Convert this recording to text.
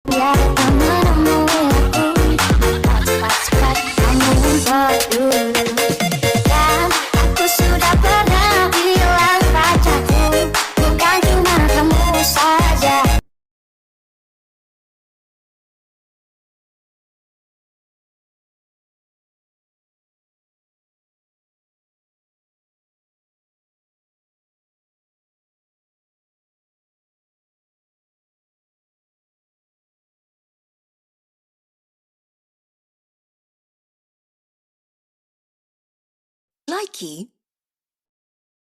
Biar tak menemui aku, cepat-cepat kamu berdulu. Dan aku sudah pernah bilang padaku, bukan cuma kamu saja. Likey